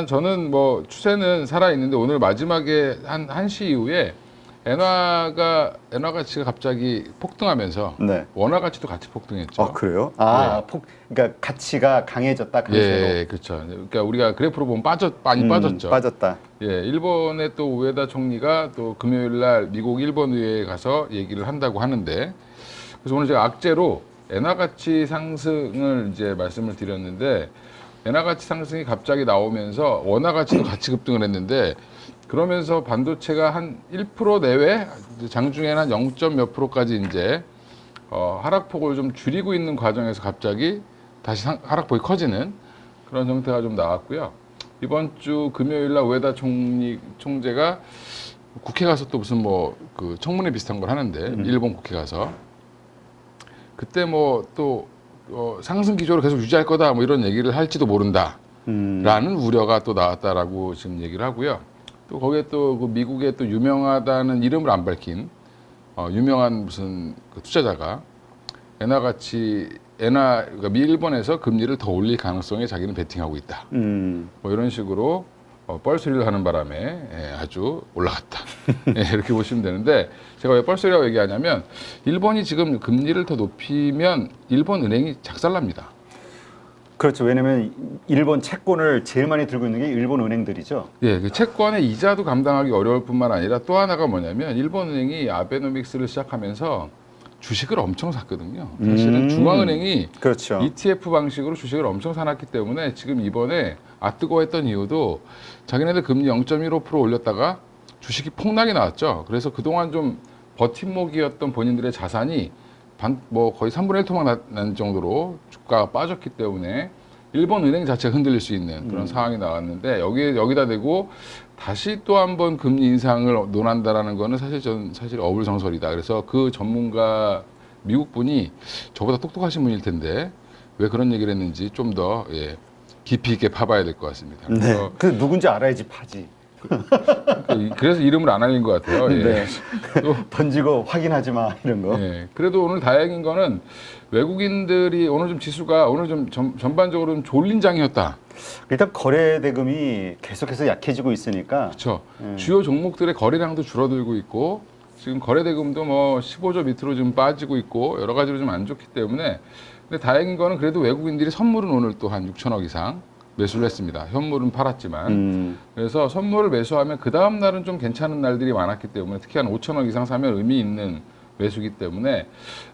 일단 저는 뭐 추세는 살아 있는데 오늘 마지막에 한 1시 이후에 엔화 가치가 갑자기 폭등하면서 네. 원화 가치도 같이 폭등했죠. 아, 그래요? 그러니까 가치가 강해졌다, 강세로. 예, 그렇죠. 그러니까 우리가 그래프로 보면 많이 빠졌죠. 빠졌다. 예, 일본의 또 우에다 총리가 또 금요일 날 미국 일본 의회에 가서 얘기를 한다고 하는데, 그래서 오늘 제가 악재로 엔화 가치 상승을 이제 말씀을 드렸는데, 엔화 가치 상승이 갑자기 나오면서 원화 가치도 같이 급등을 했는데, 그러면서 반도체가 한 1% 내외, 장중에는 한 0. 몇 프로까지 이제 하락폭을 좀 줄이고 있는 과정에서 갑자기 다시 하락폭이 커지는 그런 형태가 좀 나왔고요. 이번 주 금요일 날 우에다 총재가 국회 가서 또 무슨 뭐 그 청문회 비슷한 걸 하는데 일본 국회 가서 그때 뭐 또 상승 기조를 계속 유지할 거다 뭐 이런 얘기를 할지도 모른다라는 우려가 또 나왔다라고 지금 얘기를 하고요. 또 거기에 또 그 미국의 또 유명하다는 이름을 안 밝힌 유명한 무슨 그 투자자가 그러니까 일본에서 금리를 더 올릴 가능성에 자기는 베팅하고 있다. 뭐 이런 식으로 뻘소리를 하는 바람에 아주 올라갔다. 이렇게 보시면 되는데 제가 왜 뻘소리라고 얘기하냐면 일본이 지금 금리를 더 높이면 일본 은행이 작살납니다. 그렇죠. 왜냐면 일본 채권을 제일 많이 들고 있는 게 일본 은행들이죠. 예, 그 채권의 이자도 감당하기 어려울 뿐만 아니라 또 하나가 뭐냐면 일본 은행이 아베노믹스를 시작하면서 주식을 엄청 샀거든요. 사실은 중앙은행이 그렇죠. ETF 방식으로 주식을 엄청 사놨기 때문에 지금 이번에 뜨거워했던 이유도 자기네들 금리 0.15% 올렸다가 주식이 폭락이 나왔죠. 그래서 그동안 좀 버팀목이었던 본인들의 자산이 뭐 거의 3분의 1 토막 난 정도로 주가가 빠졌기 때문에 일본 은행 자체가 흔들릴 수 있는 그런 상황이 나왔는데 여기다 대고 다시 또 한 번 금리 인상을 논한다라는 거는 사실 어불성설이다. 그래서 그 전문가 미국 분이 저보다 똑똑하신 분일 텐데 왜 그런 얘기를 했는지 좀 더 깊이 있게 파봐야 될 것 같습니다. 네. 그 누군지 알아야지 파지. 그래서 이름을 안 알린 것 같아요. 네. 또 던지고 확인하지 마 이런 거. 그래도 오늘 다행인 거는 외국인들이 오늘 좀 지수가 오늘 좀 전반적으로 좀 졸린 장이었다. 일단 거래 대금이 계속해서 약해지고 있으니까. 그렇죠. 주요 종목들의 거래량도 줄어들고 있고 지금 거래 대금도 뭐 15조 밑으로 좀 빠지고 있고 여러 가지로 좀 안 좋기 때문에 근데 다행인 거는 그래도 외국인들이 선물은 오늘 또 한 6천억 이상 매수를 했습니다. 현물은 팔았지만 그래서 선물을 매수하면 그 다음 날은 좀 괜찮은 날들이 많았기 때문에 특히 한 5천억 이상 사면 의미 있는 매수기 때문에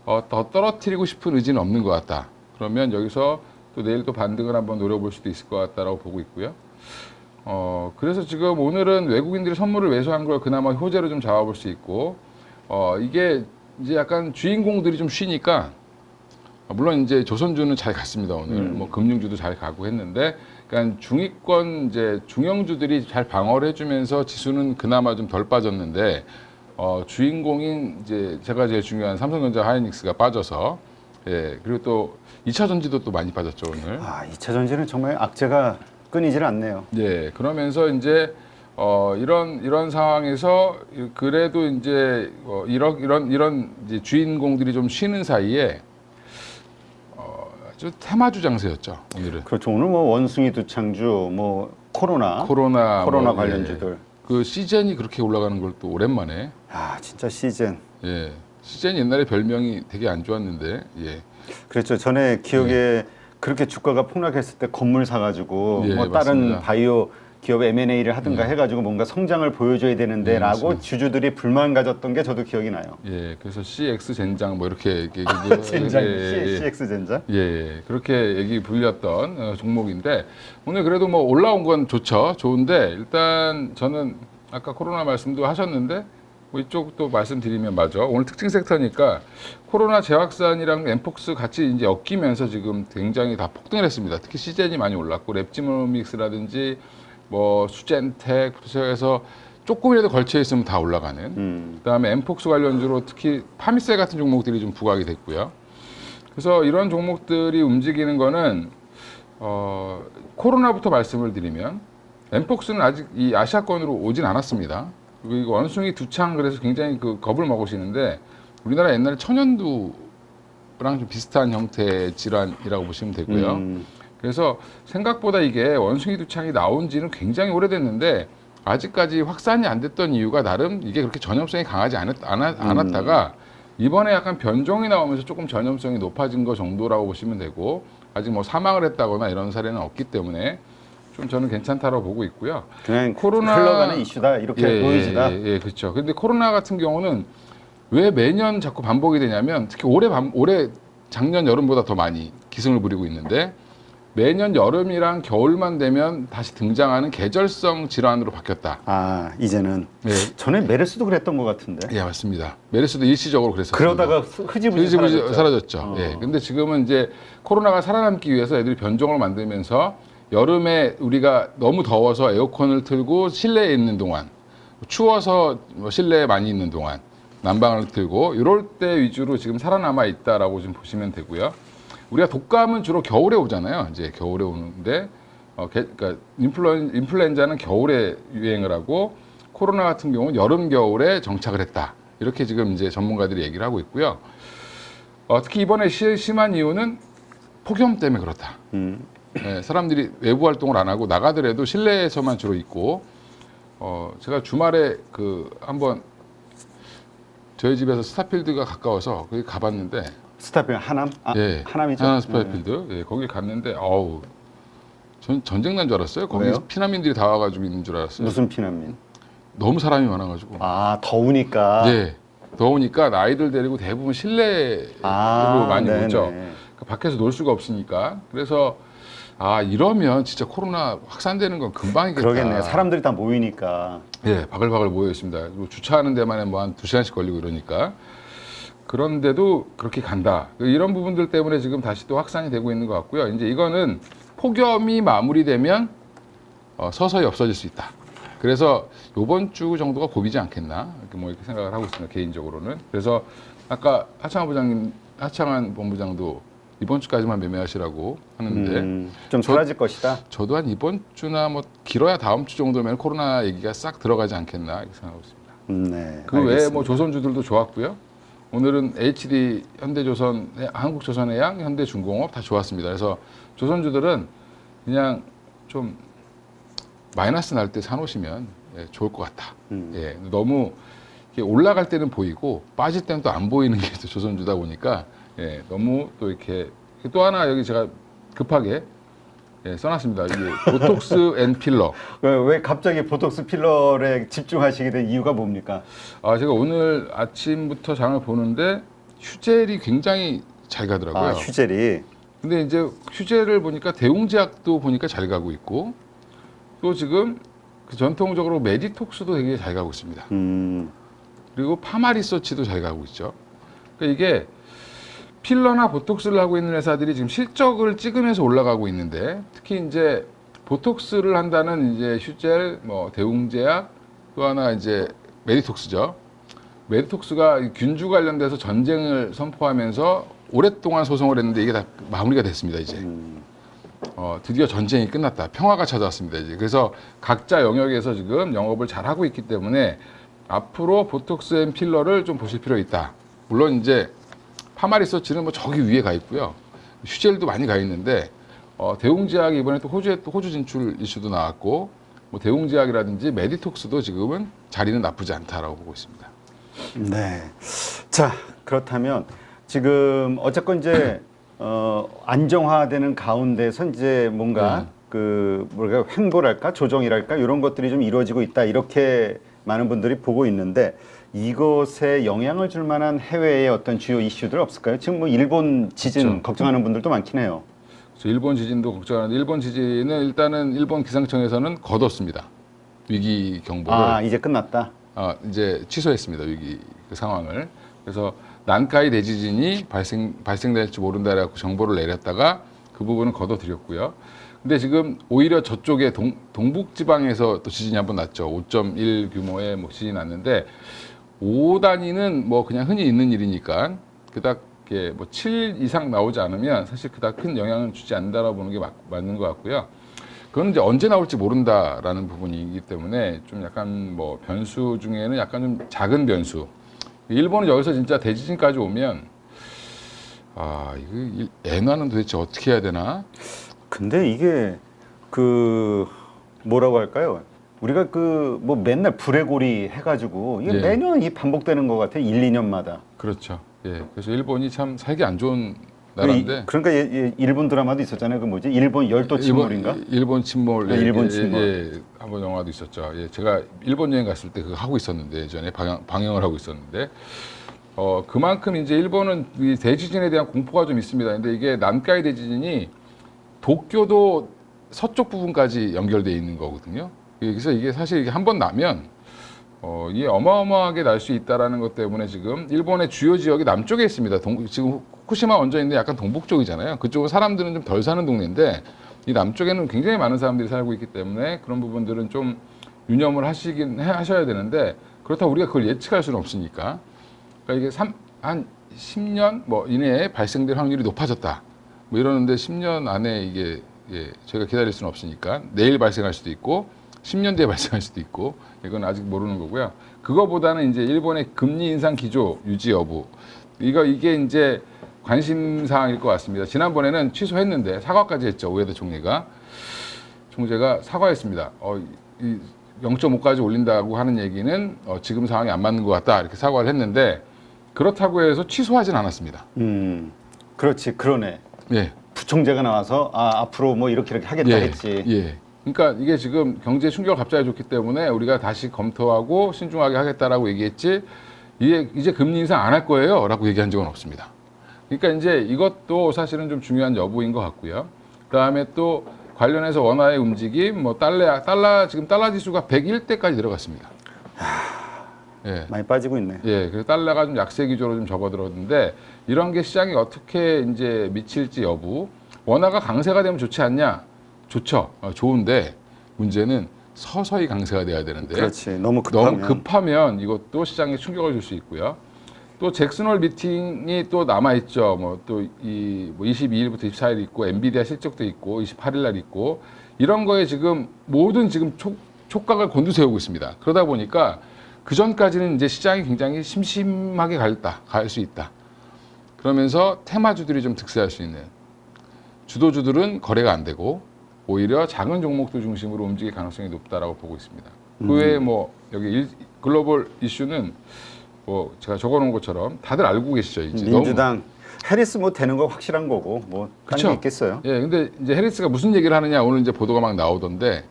더 떨어뜨리고 싶은 의지는 없는 것 같다. 그러면 여기서 또 내일 또 반등을 한번 노려볼 수도 있을 것 같다라고 보고 있고요. 그래서 지금 오늘은 외국인들이 선물을 매수한 걸 그나마 호재로 좀 잡아볼 수 있고 이게 이제 약간 주인공들이 좀 쉬니까 물론 이제 조선주는 잘 갔습니다 오늘 뭐 금융주도 잘 가고 했는데 그러니까 중위권 이제 중형주들이 잘 방어를 해주면서 지수는 그나마 좀 덜 빠졌는데 주인공인 이제 제가 제일 중요한 삼성전자 하이닉스가 빠져서 그리고 또 2차 전지도 또 많이 빠졌죠 오늘. 2차 전지는 정말 악재가 끊이질 않네요. 그러면서 이제 이런 상황에서 그래도 이제 이런 이제 주인공들이 좀 쉬는 사이에 아주 테마주 장세였죠 오늘은. 그렇죠. 오늘 뭐 원숭이 두창주, 뭐 코로나 관련주들. 그 시젠이 그렇게 올라가는 걸 또 오랜만에. 진짜 시젠. 시젠 옛날에 별명이 되게 안 좋았는데. 그렇죠. 전에 기억에 그렇게 주가가 폭락했을 때 건물 사가지고 뭐 다른 맞습니다. 바이오 기업 M&A를 하든가 해가지고 뭔가 성장을 보여줘야 되는데라고 주주들이 불만 가졌던 게 저도 기억이 나요. 그래서 CX 젠장 뭐 이렇게 젠장, CX 젠장. 그렇게 얘기 불렸던 종목인데 오늘 그래도 뭐 올라온 건 좋은데 일단 저는 아까 코로나 말씀도 하셨는데 뭐 이쪽도 말씀드리면 맞아. 오늘 특징 섹터니까 코로나 재확산이랑 엠폭스 같이 이제 엮이면서 지금 굉장히 다 폭등을 했습니다. 특히 시젠이 많이 올랐고 랩지노믹스라든지 뭐 수젠텍부터 해서 조금이라도 걸쳐 있으면 다 올라가는. 그다음에 엠폭스 관련주로 특히 파미셀 같은 종목들이 좀 부각이 됐고요. 그래서 이런 종목들이 움직이는 거는 코로나부터 말씀을 드리면 엠폭스는 아직 이 아시아권으로 오진 않았습니다. 그리고 원숭이 두창 그래서 굉장히 그 겁을 먹으시는데 우리나라 옛날에 천연두랑 좀 비슷한 형태의 질환이라고 보시면 되고요. 그래서 생각보다 이게 원숭이 두창이 나온 지는 굉장히 오래됐는데 아직까지 확산이 안 됐던 이유가 나름 이게 그렇게 전염성이 강하지 않았다가 이번에 약간 변종이 나오면서 조금 전염성이 높아진 거 정도라고 보시면 되고 아직 뭐 사망을 했다거나 이런 사례는 없기 때문에 좀 저는 괜찮다라고 보고 있고요. 그냥 흘러가는 이슈다 이렇게 보여지다. 예, 그렇죠. 근데 코로나 같은 경우는 왜 매년 자꾸 반복이 되냐면 특히 올해 작년 여름보다 더 많이 기승을 부리고 있는데 매년 여름이랑 겨울만 되면 다시 등장하는 계절성 질환으로 바뀌었다. 아 이제는 네. 전에 메르스도 그랬던 것 같은데. 예, 맞습니다. 메르스도 일시적으로 그랬었어요. 그러다가 흐지부지 사라졌죠. 예. 근데 지금은 이제 코로나가 살아남기 위해서 애들이 변종을 만들면서 여름에 우리가 너무 더워서 에어컨을 틀고 실내에 있는 동안, 추워서 뭐 실내에 많이 있는 동안 난방을 틀고 이럴 때 위주로 지금 살아남아 있다라고 좀 보시면 되고요. 우리가 독감은 주로 겨울에 오잖아요. 이제 겨울에 오는데, 그러니까 인플루엔자는 겨울에 유행을 하고 코로나 같은 경우는 여름 겨울에 정착을 했다. 이렇게 지금 이제 전문가들이 얘기를 하고 있고요. 특히 이번에 심한 이유는 폭염 때문에 그렇다. 네, 사람들이 외부 활동을 안 하고 나가더라도 실내에서만 주로 있고, 제가 주말에 한번 저희 집에서 스타필드가 가까워서 거기 가봤는데. 스타필드 하남? 예, 하남이죠. 하남 스타필드. 예, 거기 갔는데 전 전쟁 난 줄 알았어요. 거기 왜요? 피난민들이 다 와가지고 있는 줄 알았어요. 무슨 피난민? 너무 사람이 많아가지고. 아 더우니까. 예, 더우니까 아이들 데리고 대부분 실내로 많이 네네. 오죠. 그러니까 밖에서 놀 수가 없으니까. 그래서 이러면 진짜 코로나 확산되는 건 금방이겠다. 그러겠네요. 사람들이 다 모이니까. 예, 바글바글 모여 있습니다. 그리고 주차하는 데만에 뭐 한 2시간씩 걸리고 이러니까. 그런데도 그렇게 간다. 이런 부분들 때문에 지금 다시 또 확산이 되고 있는 것 같고요. 이제 이거는 폭염이 마무리되면 서서히 없어질 수 있다. 그래서 이번 주 정도가 고비지 않겠나 이렇게 생각을 하고 있습니다. 개인적으로는. 그래서 아까 하창한 본부장도 이번 주까지만 매매하시라고 하는데 좀 사라질 것이다. 저도 한 이번 주나 뭐 길어야 다음 주 정도면 코로나 얘기가 싹 들어가지 않겠나 이렇게 생각하고 있습니다. 네. 그 외에 뭐 조선주들도 좋았고요. 오늘은 HD, 현대조선, 한국조선해양, 현대중공업 다 좋았습니다. 그래서 조선주들은 그냥 좀 마이너스 날 때 사놓으시면 좋을 것 같다. 예, 너무 올라갈 때는 보이고 빠질 때는 또 안 보이는 게 또 조선주다 보니까 너무 또 이렇게 또 하나 여기 제가 급하게 써놨습니다. 이게 보톡스 앤 필러. 왜 갑자기 보톡스 필러에 집중하시게 된 이유가 뭡니까? 제가 오늘 아침부터 장을 보는데 휴젤이 굉장히 잘 가더라고요. 휴젤이. 근데 이제 휴젤을 보니까 대웅제약도 보니까 잘 가고 있고 또 지금 전통적으로 메디톡스도 되게 잘 가고 있습니다. 그리고 파마리서치도 잘 가고 있죠. 그러니까 이게 필러나 보톡스를 하고 있는 회사들이 지금 실적을 찍으면서 올라가고 있는데 특히 이제 보톡스를 한다는 이제 휴젤, 뭐 대웅제약 또 하나 이제 메디톡스죠. 메디톡스가 균주 관련돼서 전쟁을 선포하면서 오랫동안 소송을 했는데 이게 다 마무리가 됐습니다 이제. 드디어 전쟁이 끝났다. 평화가 찾아왔습니다 이제. 그래서 각자 영역에서 지금 영업을 잘 하고 있기 때문에 앞으로 보톡스 앤 필러를 좀 보실 필요 있다. 물론 이제 파마리서치는 뭐 저기 위에 가 있고요. 휴젤도 많이 가 있는데 대웅제약이 이번에 또 호주 진출 이슈도 나왔고 뭐 대웅제약이라든지 메디톡스도 지금은 자리는 나쁘지 않다라고 보고 있습니다. 네. 자 그렇다면 지금 어쨌건 이제 안정화되는 가운데서 이제 뭔가 뭐랄까 횡보랄까 조정이랄까 이런 것들이 좀 이루어지고 있다 이렇게 많은 분들이 보고 있는데. 이것에 영향을 줄 만한 해외의 어떤 주요 이슈들 없을까요? 지금 뭐 일본 지진 그렇죠. 걱정하는 분들도 많긴 해요. 일본 지진도 걱정하는데 일본 지진은 일단은 일본 기상청에서는 거뒀습니다. 위기 경보를. 이제 끝났다. 이제 취소했습니다. 위기 상황을. 그래서 난카이 대지진이 발생될지 모른다라고 정보를 내렸다가 그 부분은 거둬들였고요. 근데 지금 오히려 저쪽에 동북 지방에서 또 지진이 한번 났죠. 5.1 규모의 뭐 지진이 났는데 5단위는 뭐 그냥 흔히 있는 일이니까 그닥 뭐 7 이상 나오지 않으면 사실 그닥 큰 영향을 주지 않는다라고 보는 게 맞는 것 같고요. 그건 이제 언제 나올지 모른다라는 부분이기 때문에 좀 약간 뭐 변수 중에는 약간 좀 작은 변수. 일본은 여기서 진짜 대지진까지 오면 이거 엔화는 도대체 어떻게 해야 되나? 근데 이게 그 뭐라고 할까요? 우리가 그 뭐 맨날 불의고리 해가지고 이게 예. 매년 이 반복되는 것 같아요. 1, 2년마다. 그렇죠. 예. 그래서 일본이 참 살기 안 좋은 나라인데. 그러니까 일본 드라마도 있었잖아요. 그 뭐지? 일본 열도 침몰인가? 일본 침몰. 네, 일본 침몰. 예, 한번 영화도 있었죠. 예, 제가 일본 여행 갔을 때 그거 하고 있었는데 예전에 방영을 하고 있었는데 그만큼 이제 일본은 이 대지진에 대한 공포가 좀 있습니다. 근데 이게 난카이 대지진이 도쿄도 서쪽 부분까지 연결돼 있는 거거든요. 그래서 이게 사실 이게 한 번 나면 이게 어마어마하게 날 수 있다라는 것 때문에 지금 일본의 주요 지역이 남쪽에 있습니다. 지금 후쿠시마 원전인데 약간 동북 쪽이잖아요. 그쪽은 사람들은 좀 덜 사는 동네인데 이 남쪽에는 굉장히 많은 사람들이 살고 있기 때문에 그런 부분들은 좀 유념을 하셔야 되는데 그렇다고 우리가 그걸 예측할 수는 없으니까. 그러니까 이게 한 10년 뭐 이내에 발생될 확률이 높아졌다. 뭐 이러는데 10년 안에 이게 저희가 기다릴 수는 없으니까 내일 발생할 수도 있고 10년 뒤에 발생할 수도 있고 이건 아직 모르는 거고요. 그거보다는 이제 일본의 금리 인상 기조 유지 여부 이게 이제 관심 사항일 것 같습니다. 지난번에는 취소했는데 사과까지 했죠. 우에다 총재가 사과했습니다. 0.5까지 올린다고 하는 얘기는 지금 상황이 안 맞는 것 같다 이렇게 사과를 했는데 그렇다고 해서 취소하진 않았습니다. 그렇지, 그러네. 예. 부총재가 나와서 앞으로 뭐 이렇게 하겠다 했지. 예. 그러니까 이게 지금 경제 충격을 갑자기 줬기 때문에 우리가 다시 검토하고 신중하게 하겠다라고 얘기했지 이제 금리 인상 안 할 거예요라고 얘기한 적은 없습니다. 그러니까 이제 이것도 사실은 좀 중요한 여부인 것 같고요. 그다음에 또 관련해서 원화의 움직임, 뭐 지금 달러 지수가 101대까지 내려갔습니다. 예. 많이 빠지고 있네. 예, 그래서 달러가 좀 약세 기조로 좀 접어들었는데 이런 게 시장에 어떻게 이제 미칠지 여부. 원화가 강세가 되면 좋지 않냐? 좋죠. 좋은데 문제는 서서히 강세가 돼야 되는데 그렇지. 너무 급하면 이것도 시장에 충격을 줄 수 있고요. 또 잭슨홀 미팅이 또 남아 있죠. 뭐 또 22일부터 24일 있고 엔비디아 실적도 있고 28일 날 있고 이런 거에 지금 모든 지금 촉각을 곤두세우고 있습니다. 그러다 보니까 그 전까지는 이제 시장이 굉장히 심심하게 갈 수 있다. 그러면서 테마주들이 좀 득세할 수 있는 주도주들은 거래가 안 되고 오히려 작은 종목들 중심으로 움직일 가능성이 높다라고 보고 있습니다. 그 외에 뭐 여기 글로벌 이슈는 뭐 제가 적어놓은 것처럼 다들 알고 계시죠. 이제 민주당 해리스 뭐 되는 거 확실한 거고 뭐 딴 게 있겠어요. 예, 근데 이제 해리스가 무슨 얘기를 하느냐 오늘 이제 보도가 막 나오던데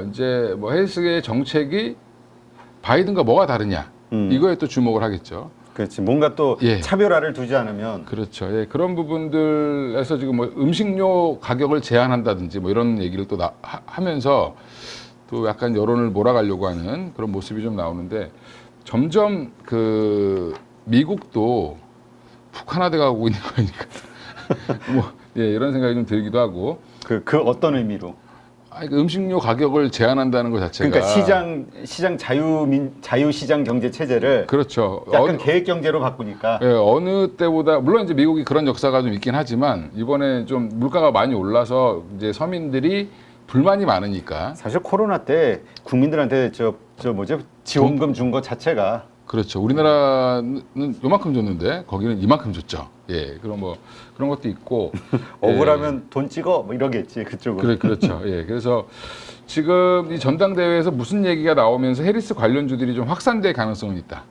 이제 뭐 해리스의 정책이 바이든과 뭐가 다르냐 이거에 또 주목을 하겠죠. 그렇지. 뭔가 또 차별화를 두지 않으면. 그렇죠. 예, 그런 부분들에서 지금 뭐 음식료 가격을 제한한다든지 뭐 이런 얘기를 또 하면서 또 약간 여론을 몰아가려고 하는 그런 모습이 좀 나오는데 점점 그 미국도 북한화돼 가고 있는 거니까 뭐 이런 생각이 좀 들기도 하고 그 어떤 의미로? 그 음식료 가격을 제한한다는 것 자체가 그러니까 시장 자유시장 경제 체제를 그렇죠. 약간 계획 경제로 바꾸니까 어느 때보다 물론 이제 미국이 그런 역사가 좀 있긴 하지만 이번에 좀 물가가 많이 올라서 이제 서민들이 불만이 많으니까 사실 코로나 때 국민들한테 저 지원금 준 것 자체가 그렇죠. 우리나라는 요만큼 줬는데 거기는 이만큼 줬죠. 예, 그런 것도 있고 억울하면 돈 찍어 뭐 이러겠지 그쪽은. 그렇죠. 예, 그래서 지금 이 전당대회에서 무슨 얘기가 나오면서 해리스 관련주들이 좀 확산될 가능성은 있다.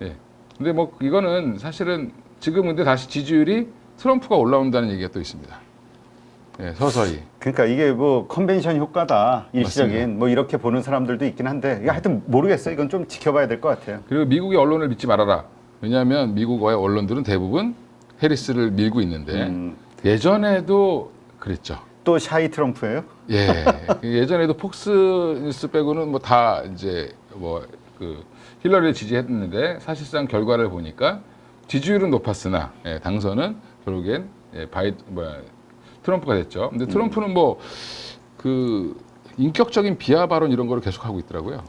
예, 근데 뭐 이거는 사실은 지금 근데 다시 지지율이 트럼프가 올라온다는 얘기가 또 있습니다. 예, 서서히. 그러니까 이게 뭐 컨벤션 효과다 일시적인 맞습니다. 뭐 이렇게 보는 사람들도 있긴 한데 이게 하여튼 모르겠어요. 이건 좀 지켜봐야 될 것 같아요. 그리고 미국의 언론을 믿지 말아라. 왜냐하면 미국의 언론들은 대부분 해리스를 밀고 있는데 예전에도 그랬죠. 또 샤이 트럼프예요? 예, 예전에도 폭스 뉴스 빼고는 뭐 다 이제 뭐 그 힐러리를 지지했는데 사실상 결과를 보니까 지지율은 높았으나 당선은 결국엔 트럼프가 됐죠. 근데 트럼프는 뭐 그 인격적인 비하 발언 이런 거를 계속 하고 있더라고요.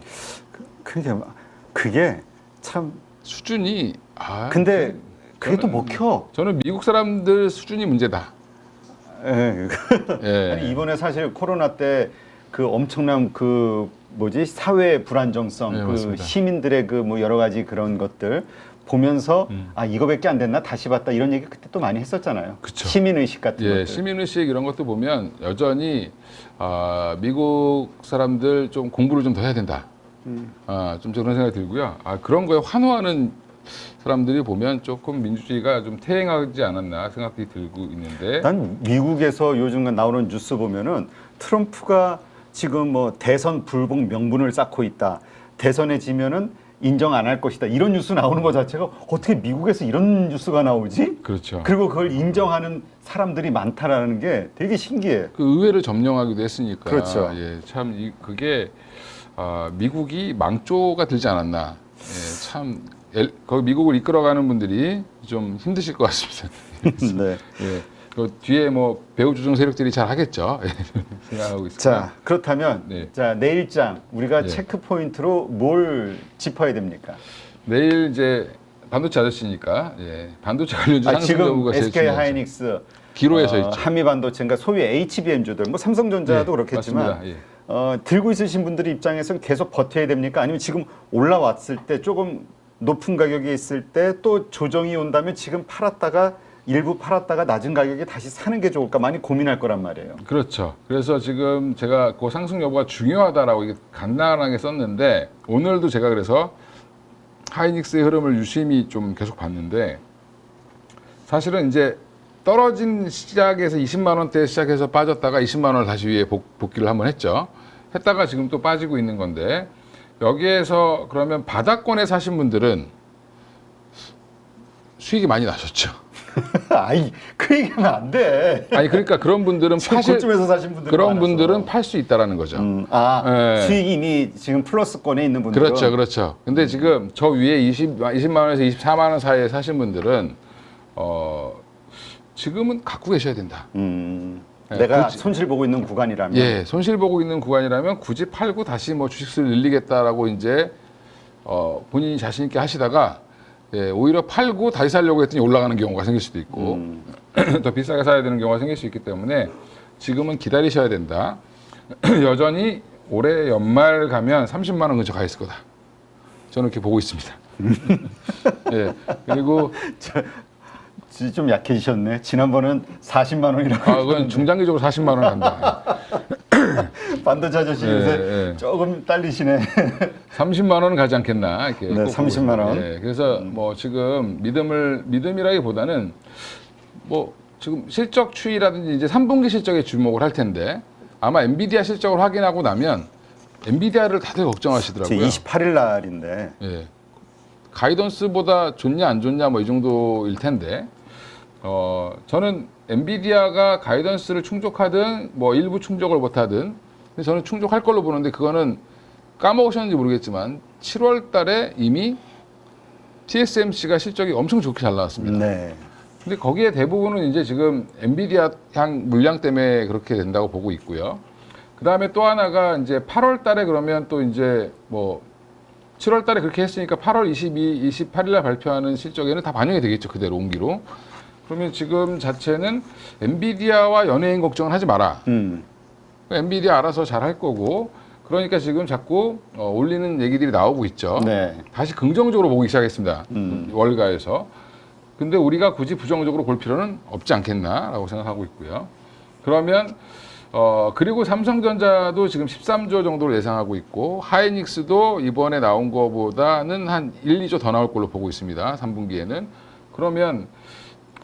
그게 참 수준이 근데 그게 또 먹혀. 저는 미국 사람들 수준이 문제다. 아니, 이번에 사실 코로나 때 그 엄청난 사회 불안정성, 그 맞습니다. 시민들의 그 뭐 여러 가지 그런 것들 보면서 아 이거밖에 안 됐나 다시 봤다 이런 얘기 그때 또 많이 했었잖아요. 그쵸. 시민의식 같은 예, 것들. 시민의식 이런 것도 보면 여전히 미국 사람들 좀 공부를 좀 더 해야 된다. 좀 그런 생각이 들고요. 그런 거에 환호하는 사람들이 보면 조금 민주주의가 좀 퇴행하지 않았나 생각이 들고 있는데. 난 미국에서 요즘 나오는 뉴스 보면은 트럼프가 지금 뭐 대선 불복 명분을 쌓고 있다. 대선에 지면은 인정 안 할 것이다. 이런 뉴스 나오는 것 자체가 어떻게 미국에서 이런 뉴스가 나오지? 그렇죠. 그리고 그걸 인정하는 사람들이 많다라는 게 되게 신기해. 그 의회를 점령하기도 했으니까. 그렇죠. 예, 참 그게 미국이 망조가 들지 않았나. 예, 참 거기 미국을 이끌어가는 분들이 좀 힘드실 것 같습니다. 네. 예, 그 뒤에 뭐 배후 조정 세력들이 잘 하겠죠. 생각하고 있습니다. 자, 그렇다면 네. 자, 내일장 우리가 예. 체크 포인트로 뭘 짚어야 됩니까? 내일 이제 반도체 아저씨니까 반도체 관련주 상승 지금 여부가 제일 SK 중요하죠. 하이닉스 기로에 서 있죠. 한미 반도체인가 소위 HBM주들 뭐 삼성전자도 예, 그렇겠지만 맞습니다. 예. 들고 있으신 분들의 입장에서는 계속 버텨야 됩니까? 아니면 지금 올라왔을 때 조금 높은 가격에 있을 때 또 조정이 온다면 지금 팔았다가 일부 팔았다가 낮은 가격에 다시 사는 게 좋을까 많이 고민할 거란 말이에요. 그렇죠. 그래서 지금 제가 그 상승 여부가 중요하다라고 이게 간단하게 썼는데 오늘도 제가 그래서 하이닉스의 흐름을 유심히 좀 계속 봤는데 사실은 이제 떨어진 시작에서 20만 원대 시작해서 빠졌다가 20만 원을 다시 위에 복귀를 한번 했죠. 했다가 지금 또 빠지고 있는 건데 여기에서 그러면 바닥권에 사신 분들은 수익이 많이 나셨죠. 아이 그 얘기하면 안 돼. 아니 그러니까 그런 분들은 지금 고점에서 사신 분들 그런 분들은 팔 수 있다라는 거죠. 예. 수익이 이미 지금 플러스권에 있는 분들은 그렇죠, 그렇죠. 근데 지금 저 위에 20만 원에서 24만 원 사이에 사신 분들은 지금은 갖고 계셔야 된다. 예, 내가 굳이- 손실 보고 있는 구간이라면 예, 손실 보고 있는 구간이라면 굳이 팔고 다시 뭐 주식수를 늘리겠다라고 이제 본인이 자신 있게 하시다가 오히려 팔고 다시 살려고 했더니 올라가는 경우가 생길 수도 있고 더 비싸게 사야 되는 경우가 생길 수 있기 때문에 지금은 기다리셔야 된다. 여전히 올해 연말 가면 30만 원 근처 가 있을 거다. 저는 이렇게 보고 있습니다. 예, 그리고 좀 약해지셨네. 지난번은 40만 원이라고. 그건 중장기적으로 40만 원 간다. 반도체 아저씨 예, 요새 예. 조금 딸리시네. 30만 원은 가지 않겠나 이렇게. 네, 꼭 보고 30만 원. 있습니다. 예, 그래서 뭐 지금 믿음이라기보다는 뭐 지금 실적 추이라든지 이제 3분기 실적에 주목을 할 텐데 아마 엔비디아 실적을 확인하고 나면 엔비디아를 다들 걱정하시더라고요. 28일 날인데. 예. 가이던스보다 좋냐 안 좋냐 뭐 이 정도일 텐데 저는 엔비디아가 가이던스를 충족하든 뭐 일부 충족을 못하든 근데 저는 충족할 걸로 보는데 그거는 까먹으셨는지 모르겠지만 7월 달에 이미 TSMC가 실적이 엄청 좋게 잘 나왔습니다. 네. 근데 거기에 대부분은 이제 지금 엔비디아 향 물량 때문에 그렇게 된다고 보고 있고요. 그 다음에 또 하나가 이제 8월 달에 그러면 또 이제 뭐 7월 달에 그렇게 했으니까 8월 28일 날 발표하는 실적에는 다 반영이 되겠죠. 그대로 옮기로. 그러면 지금 자체는 엔비디아와 연예인 걱정을 하지 마라. 엔비디아 알아서 잘 할 거고 그러니까 지금 자꾸 올리는 얘기들이 나오고 있죠. 네. 다시 긍정적으로 보기 시작했습니다. 월가에서. 근데 우리가 굳이 부정적으로 볼 필요는 없지 않겠나라고 생각하고 있고요. 그러면 그리고 삼성전자도 지금 13조 정도를 예상하고 있고 하이닉스도 이번에 나온 거보다는 한 1, 2조 더 나올 걸로 보고 있습니다. 3분기에는. 그러면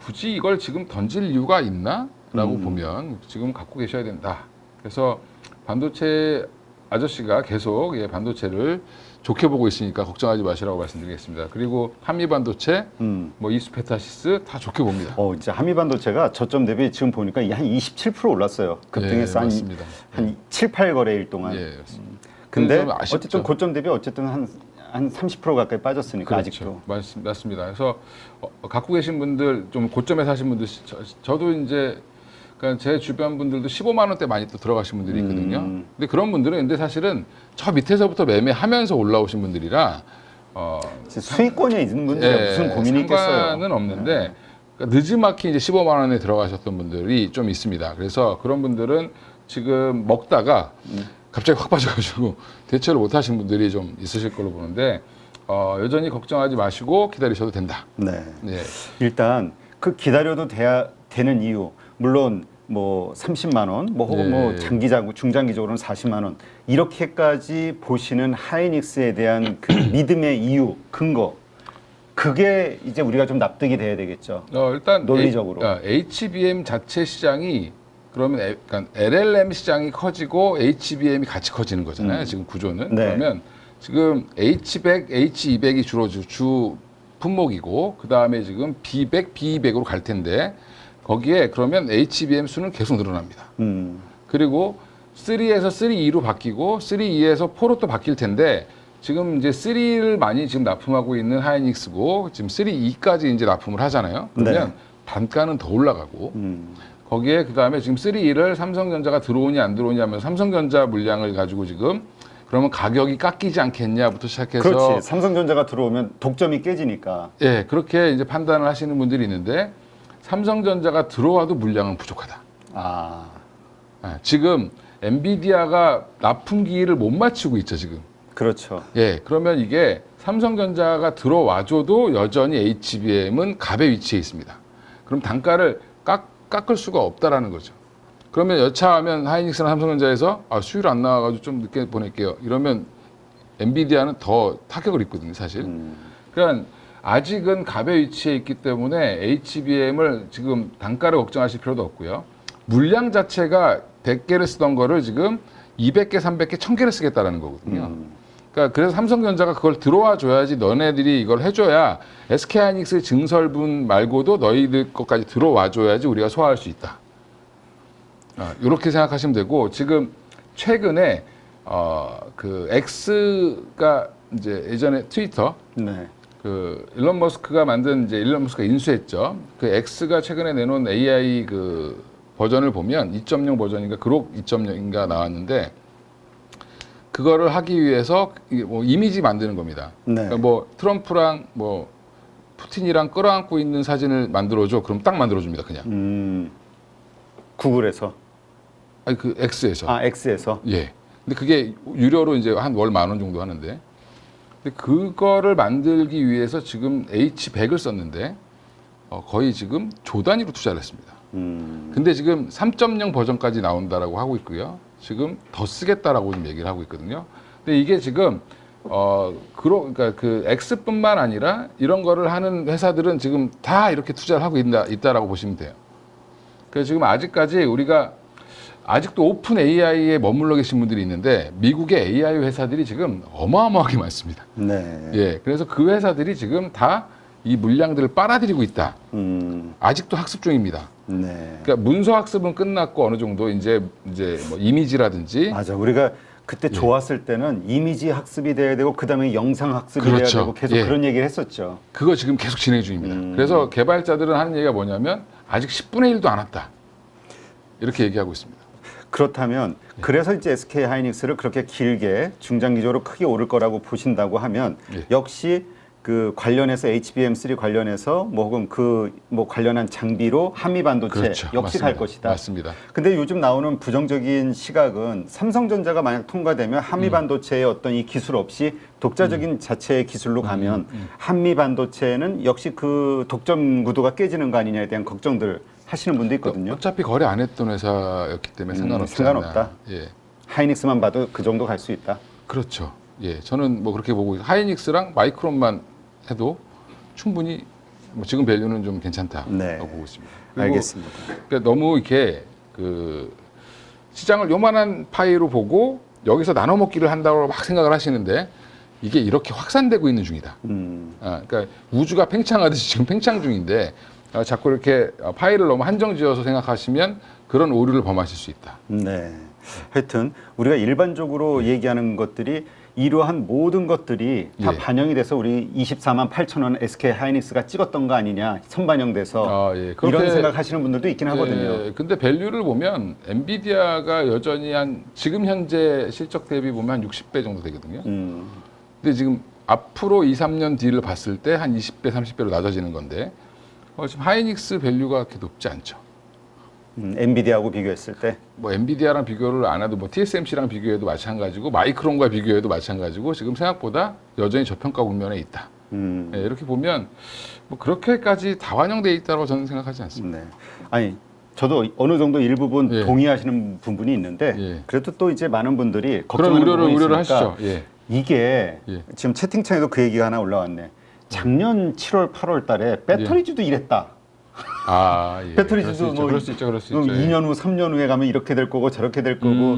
굳이 이걸 지금 던질 이유가 있나? 라고 보면 지금 갖고 계셔야 된다. 그래서 반도체 아저씨가 계속 반도체를 좋게 보고 있으니까 걱정하지 마시라고 말씀드리겠습니다. 그리고 한미반도체, 뭐 이스페타시스 다 좋게 봅니다. 이제 한미반도체가 저점 대비 지금 보니까 한 27% 올랐어요. 급등해서 맞습니다. 한 7, 8거래일 동안. 예, 맞습니다. 근데 좀 아쉽죠. 어쨌든 고점 대비 어쨌든 한 30% 가까이 빠졌으니까 아직도. 맞습니다. 그래서 갖고 계신 분들 좀 고점에 사신 분들 저도 이제 그러니까 제 주변 분들도 15만 원대 많이 또 들어가신 분들이 있거든요. 근데 그런 분들은 근데 사실은 저 밑에서부터 매매하면서 올라오신 분들이라 수익권에 있는 분들이 무슨 고민이 있겠어요. 상관은 없는데 그러니까 늦지막히 이제 15만 원에 들어가셨던 분들이 좀 있습니다. 그래서 그런 분들은 지금 먹다가 갑자기 확 빠져가지고 대처를 못하신 분들이 좀 있으실 걸로 보는데 여전히 걱정하지 마시고 기다리셔도 된다. 네. 네. 일단 그 기다려도 되는 이유, 물론 뭐 30만 원, 뭐 혹은 뭐 장기자고 중장기적으로는 40만 원 이렇게까지 보시는 하이닉스에 대한 그 믿음의 이유, 근거, 그게 이제 우리가 좀 납득이 돼야 되겠죠. 일단 논리적으로. HBM 자체 시장이 그러면 그러니까 LLM 시장이 커지고 HBM이 같이 커지는 거잖아요. 지금 구조는. 네. 그러면 지금 H100, H200이 주로 주 품목이고 그 다음에 지금 B100, B200으로 갈 텐데 거기에 그러면 HBM 수는 계속 늘어납니다. 그리고 3에서 3E로 바뀌고 3E에서 4로 또 바뀔 텐데 지금 이제 3를 많이 지금 납품하고 있는 하이닉스고 지금 3E까지 이제 납품을 하잖아요. 그러면 네. 단가는 더 올라가고 거기에 그 다음에 지금 3E를 삼성전자가 들어오냐 안 들어오냐 하면 삼성전자 물량을 가지고 지금 그러면 가격이 깎이지 않겠냐부터 시작해서 그렇지. 삼성전자가 들어오면 독점이 깨지니까. 예, 그렇게 이제 판단을 하시는 분들이 있는데 삼성전자가 들어와도 물량은 부족하다. 아, 지금 엔비디아가 납품기를 못 맞추고 있죠, 지금. 그렇죠. 예, 그러면 이게 삼성전자가 들어와줘도 여전히 HBM은 갑의 위치에 있습니다. 그럼 단가를 깎을 수가 없다라는 거죠. 그러면 여차하면 하이닉스나 삼성전자에서 수율 안 나와가지고 좀 늦게 보낼게요. 이러면 엔비디아는 더 타격을 입거든요, 사실. 그러니까 아직은 갑의 위치에 있기 때문에 HBM을 지금 단가를 걱정하실 필요도 없고요. 물량 자체가 100개를 쓰던 거를 지금 200개, 300개, 1000개를 쓰겠다라는 거거든요. 그러니까 그래서 삼성전자가 그걸 들어와 줘야지 너네들이 이걸 해줘야 SK하이닉스 증설분 말고도 너희들 것까지 들어와 줘야지 우리가 소화할 수 있다. 이렇게 생각하시면 되고 지금 최근에 그 X가 이제 예전에 트위터 네. 그 일론 머스크가 만든 이제 일론 머스크가 인수했죠. 그 X가 최근에 내놓은 AI 그 버전을 보면 2.0 버전인가 그록 2.0인가 나왔는데 그거를 하기 위해서 뭐 이미지 만드는 겁니다. 네. 그러니까 뭐 트럼프랑 뭐 푸틴이랑 끌어안고 있는 사진을 만들어줘. 그럼 딱 만들어줍니다. 그냥. 구글에서. 아니 그 X에서. X에서. 예. 근데 그게 유료로 이제 한 월 10,000원 정도 하는데. 근데 그거를 만들기 위해서 지금 H100을 썼는데 거의 지금 조 단위로 투자를 했습니다. 근데 지금 3.0 버전까지 나온다라고 하고 있고요. 지금 더 쓰겠다라고 좀 얘기를 하고 있거든요. 근데 이게 지금 그러니까 그 X뿐만 아니라 이런 거를 하는 회사들은 지금 다 이렇게 투자를 하고 있다라고 보시면 돼요. 그래서 지금 아직까지 우리가 아직도 오픈 AI에 머물러 계신 분들이 있는데 미국의 AI 회사들이 지금 어마어마하게 많습니다. 네. 예, 그래서 그 회사들이 지금 다 이 물량들을 빨아들이고 있다. 아직도 학습 중입니다. 네. 그러니까 문서 학습은 끝났고 어느 정도 이제 뭐 이미지라든지 맞아. 우리가 그때 좋았을 때는 이미지 학습이 돼야 되고 그다음에 영상 학습이 그렇죠. 돼야 되고 계속 예. 그런 얘기를 했었죠. 그거 지금 계속 진행 중입니다. 그래서 개발자들은 하는 얘기가 뭐냐면 아직 10분의 1도 안 왔다. 이렇게 얘기하고 있습니다. 그렇다면 그래서 이제 SK 하이닉스를 그렇게 길게 중장기적으로 크게 오를 거라고 보신다고 하면 예. 역시 그 관련해서 HBM3 관련해서 뭐 혹은 그 뭐 관련한 장비로 한미 반도체 그렇죠. 역시 맞습니다. 갈 것이다. 맞습니다. 근데 요즘 나오는 부정적인 시각은 삼성전자가 만약 통과되면 한미 반도체의 어떤 이 기술 없이 독자적인 자체의 기술로 가면 한미 반도체는 역시 그 독점 구도가 깨지는 거 아니냐에 대한 걱정들 하시는 분도 있거든요. 어차피 거래 안 했던 회사였기 때문에 상관없지 상관없다. 않나. 예, 하이닉스만 봐도 그 정도 갈 수 있다. 그렇죠. 예, 저는 뭐 그렇게 보고 하이닉스랑 마이크론만 해도 충분히 뭐 지금 밸류는 좀 괜찮다고 네. 보고 있습니다. 그리고 알겠습니다. 그러니까 너무 이렇게 그 시장을 요만한 파이로 보고 여기서 나눠 먹기를 한다고 막 생각을 하시는데 이게 이렇게 확산되고 있는 중이다. 그러니까 우주가 팽창하듯이 지금 팽창 중인데 자꾸 이렇게 파이를 너무 한정지어서 생각하시면 그런 오류를 범하실 수 있다. 네. 하여튼 우리가 일반적으로 얘기하는 것들이 이러한 모든 것들이 다 예. 반영이 돼서 우리 24만 8천 원 SK 하이닉스가 찍었던 거 아니냐 선반영돼서 예. 이런 생각하시는 분들도 있긴 하거든요. 예, 근데 밸류를 보면 엔비디아가 여전히 한 지금 현재 실적 대비 보면 한 60배 정도 되거든요. 근데 지금 앞으로 2, 3년 뒤를 봤을 때 한 20배, 30배로 낮아지는 건데 지금 하이닉스 밸류가 그렇게 높지 않죠. 엔비디아하고 비교했을 때. 뭐 엔비디아랑 비교를 안 해도 뭐 TSMC랑 비교해도 마찬가지고 마이크론과 비교해도 마찬가지고 지금 생각보다 여전히 저평가 국면에 있다. 네, 이렇게 보면 뭐 그렇게까지 다완용돼 있다고 저는 생각하지 않습니다. 네. 아니 저도 어느 정도 일부분 예. 동의하시는 부분이 있는데 예. 그래도 또 이제 많은 분들이 그런 걱정하는 부분이 우려를 있으니까 하시죠. 예. 이게 예. 지금 채팅창에도 그 얘기가 하나 올라왔네. 작년 7월, 8월 달에 배터리주도 이랬다. 아, 예. 배터리주도 그럴 수 있죠. 그럴 수 그럼 있죠. 예. 2년 후, 3년 후에 가면 이렇게 될 거고 저렇게 될 거고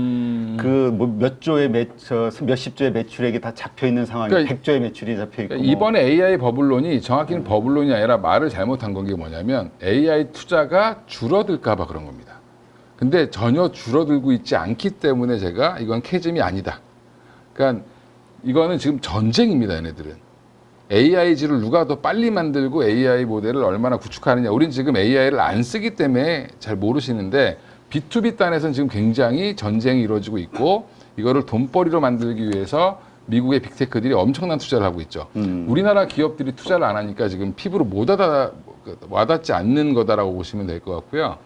그 뭐 몇 조의 몇십 조의 매출액이 다 잡혀 있는 상황이 그러니까 100조의 매출이 잡혀 있고 그러니까 이번에 AI 버블론이 정확히는 버블론이 아니라 말을 잘못한 건 게 뭐냐면 AI 투자가 줄어들까 봐 그런 겁니다. 근데 전혀 줄어들고 있지 않기 때문에 제가 이건 캐즘이 아니다. 그러니까 이거는 지금 전쟁입니다, 얘네들은. AI지를 누가 더 빨리 만들고 AI 모델을 얼마나 구축하느냐. 우린 지금 AI를 안 쓰기 때문에 잘 모르시는데 B2B 단에서는 지금 굉장히 전쟁이 이루어지고 있고 이거를 돈벌이로 만들기 위해서 미국의 빅테크들이 엄청난 투자를 하고 있죠. 우리나라 기업들이 투자를 안 하니까 지금 피부로 와닿지 않는 거다라고 보시면 될 것 같고요.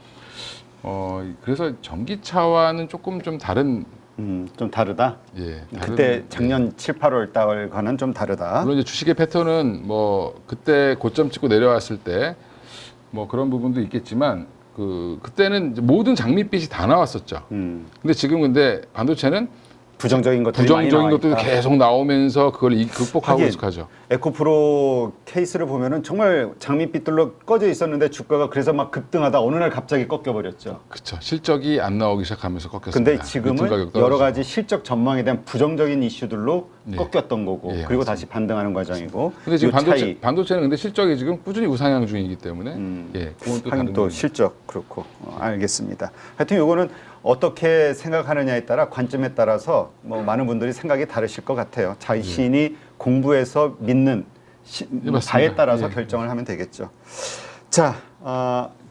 그래서 전기차와는 조금 좀 다른 좀 다르다. 예. 그때 작년 7, 8월 달과는 좀 다르다. 물론 이제 주식의 패턴은 뭐 그때 고점 찍고 내려왔을 때 뭐 그런 부분도 있겠지만 그때는 이제 모든 장밋빛이 다 나왔었죠. 근데 지금 근데 반도체는 부정적인 것들이 부정적인 많이 것도 나와 있다. 계속 나오면서 그걸 극복하고 하긴. 계속하죠. 에코프로 케이스를 보면은 정말 장밋빛들로 꺼져 있었는데 주가가 그래서 막 급등하다 어느 날 갑자기 꺾여버렸죠. 그렇죠. 실적이 안 나오기 시작하면서 꺾였습니다. 근데 밑은 지금은 가격 여러 떨어지고. 가지 실적 전망에 대한 부정적인 이슈들로 네. 꺾였던 거고 예, 그리고 맞습니다. 다시 반등하는 과정이고 근데 지금 요 차이 반도체는 근데 실적이 지금 꾸준히 우상향 중이기 때문에 예, 그건 또 하긴 다른 또 부분입니다. 실적 그렇고 알겠습니다. 하여튼 요거는 어떻게 생각하느냐에 따라 관점에 따라서 뭐 많은 분들이 생각이 다르실 것 같아요. 자신이 공부해서 믿는 맞습니다. 바에 따라서 예. 결정을 하면 되겠죠. 자,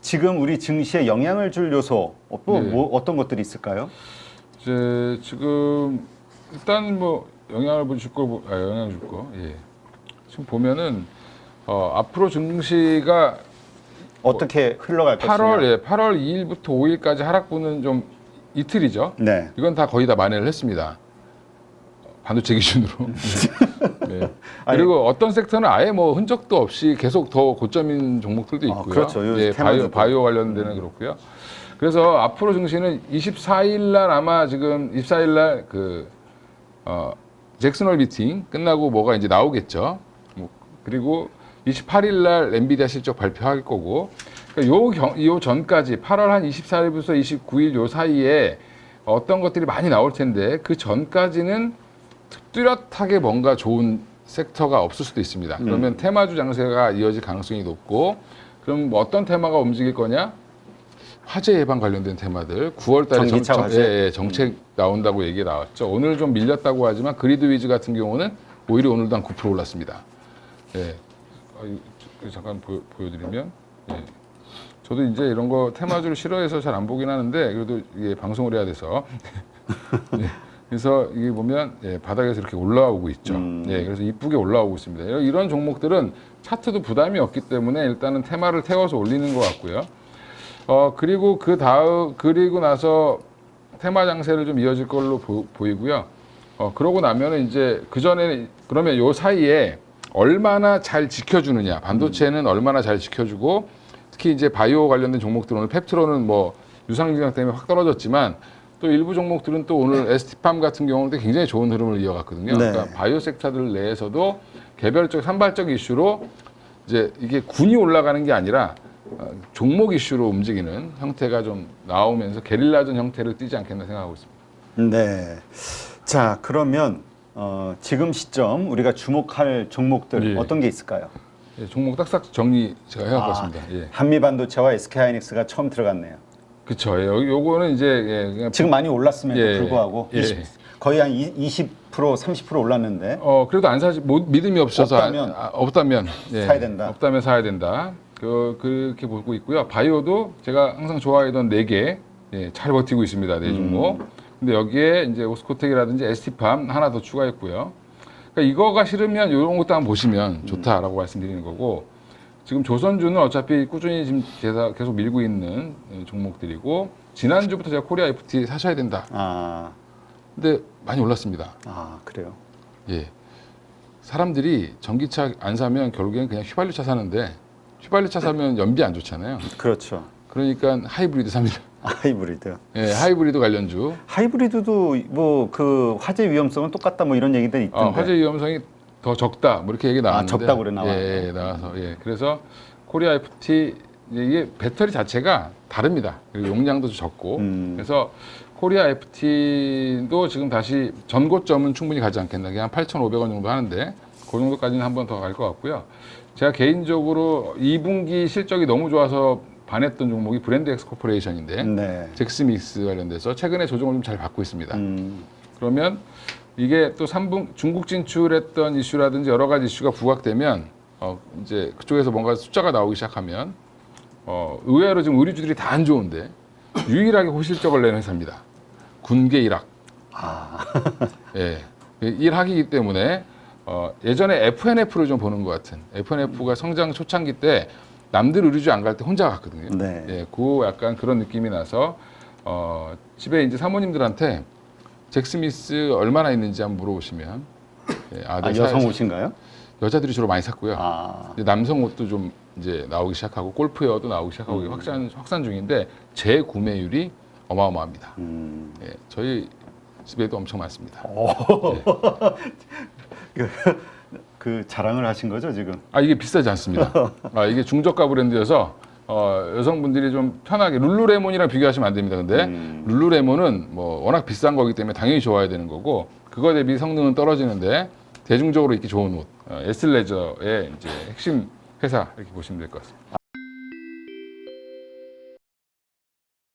지금 우리 증시에 영향을 줄 요소 또 예. 어떤 것들이 있을까요? 이제 지금 일단 뭐 영향을 줄 거, 영향을 줄 거. 예. 지금 보면은 앞으로 증시가 어떻게 흘러갈 8월 2일부터 5일까지 하락분은 좀 이틀이죠. 네. 이건 다 거의 다 만회를 했습니다. 반도체 기준으로. 네. 그리고 어떤 섹터는 아예 뭐 흔적도 없이 계속 더 고점인 종목들도 있고요. 그렇죠. 요 예, 테마주도. 바이오 관련되는 그렇고요. 그래서 앞으로 증시는 24일 날 아마 지금 24일 날 잭슨홀 미팅 끝나고 뭐가 이제 나오겠죠. 그리고 28일 날 엔비디아 실적 발표할 거고. 그러니까 요 전까지 8월 한 24일부터 29일 요 사이에 어떤 것들이 많이 나올 텐데 그 전까지는 뚜렷하게 뭔가 좋은 섹터가 없을 수도 있습니다. 그러면 테마주 장세가 이어질 가능성이 높고 그럼 뭐 어떤 테마가 움직일 거냐? 화재 예방 관련된 테마들 9월 달에 전기차 화재? 정책 나온다고 얘기 나왔죠. 오늘 좀 밀렸다고 하지만 그리드 위즈 같은 경우는 오히려 오늘도 한 9% 올랐습니다. 예. 잠깐 보여드리면 예. 저도 이제 이런 거 테마주를 싫어해서 잘 안 보긴 하는데 그래도 이게 방송을 해야 돼서 예. 그래서 이게 보면 예, 바닥에서 이렇게 올라오고 있죠. 예, 그래서 이쁘게 올라오고 있습니다. 이런 종목들은 차트도 부담이 없기 때문에 일단은 테마를 태워서 올리는 것 같고요. 그리고 그리고 나서 테마 장세를 좀 이어질 걸로 보이고요. 그러고 나면은 이제 그 전에 그러면 요 사이에 얼마나 잘 지켜주느냐, 반도체는 얼마나 잘 지켜주고 특히 이제 바이오 관련된 종목들 오늘 펩트론은 뭐 유상증상 때문에 확 떨어졌지만 또 일부 종목들은 또 오늘 ST팜 같은 경우는 굉장히 좋은 흐름을 이어갔거든요. 네. 그러니까 바이오 섹터들 내에서도 개별적 산발적 이슈로 이제 이게 군이 올라가는 게 아니라 종목 이슈로 움직이는 형태가 좀 나오면서 게릴라전 형태를 띠지 않겠나 생각하고 있습니다. 네. 자, 그러면 지금 시점 우리가 주목할 종목들 예. 어떤 게 있을까요? 예, 종목 딱딱 정리 제가 해갖고 왔습니다. 예. 한미반도체와 SK하이닉스가 처음 들어갔네요. 그렇죠. 예, 요거는 이제 그냥 지금 많이 올랐음에도 예, 불구하고 예. 거의 한 20%, 30% 올랐는데 그래도 안 사지 믿음이 없어서 없다면 예, 사야 된다. 없다면 사야 된다. 그렇게 보고 있고요. 바이오도 제가 항상 좋아하던 4개 예, 잘 버티고 있습니다. 4종목. 근데 여기에 이제 오스코텍이라든지 ST팜 하나 더 추가했고요. 그러니까 이거가 싫으면 이런 것도 한번 보시면 좋다라고 말씀드리는 거고. 지금 조선주는 어차피 꾸준히 지금 계속 밀고 있는 종목들이고 지난주부터 제가 코리아 FT 사셔야 된다. 아, 근데 많이 올랐습니다. 아 그래요. 예. 사람들이 전기차 안 사면 결국엔 그냥 휘발유차 사는데 휘발유차 사면 연비 안 좋잖아요. 그렇죠. 그러니까 하이브리드 삽니다. 하이브리드. 예, 하이브리드 관련주. 하이브리드도 뭐 그 화재 위험성은 똑같다 뭐 이런 얘기들 있던데. 화재 위험성이 더 적다. 뭐 이렇게 얘기 나왔는데. 적다고 그래 나와요. 예, 나와서 예. 그래서 코리아 FT 이게 배터리 자체가 다릅니다. 그리고 용량도 적고. 그래서 코리아 FT도 지금 다시 전고점은 충분히 가지 않겠나. 그냥 8,500원 정도 하는데 그 정도까지는 한 번 더 갈 것 같고요. 제가 개인적으로 2분기 실적이 너무 좋아서 반했던 종목이 브랜드 엑스 코퍼레이션인데 네. 잭스믹스 관련돼서 최근에 조정을 좀 잘 받고 있습니다. 그러면 이게 또 3분 중국 진출했던 이슈라든지 여러 가지 이슈가 부각되면 이제 그쪽에서 뭔가 숫자가 나오기 시작하면 의외로 지금 의류주들이 다 안 좋은데 유일하게 호실적을 내는 회사입니다. 군계 일학. 예, 일학이기 때문에 예전에 FNF를 좀 보는 것 같은 FNF가 성장 초창기 때 남들 의류주 안 갈 때 혼자 갔거든요. 네. 예, 그 약간 그런 느낌이 나서 집에 이제 사모님들한테 잭스미스 얼마나 있는지 한번 물어보시면 예, 여성 옷인가요? 여자들이 주로 많이 샀고요. 아, 이제 남성 옷도 좀 이제 나오기 시작하고 골프웨어도 나오기 시작하고 확산 중인데 재구매율이 어마어마합니다. 예, 저희 집에도 엄청 많습니다. 그 자랑을 하신 거죠 지금? 이게 비싸지 않습니다. 이게 중저가 브랜드여서 여성분들이 좀 편하게 룰루레몬이랑 비교하시면 안 됩니다. 근데 룰루레몬은 뭐 워낙 비싼 거기 때문에 당연히 좋아야 되는 거고 그거 대비 성능은 떨어지는데 대중적으로 입기 좋은 옷 에슬레저의 이제 핵심 회사 이렇게 보시면 될 것 같습니다.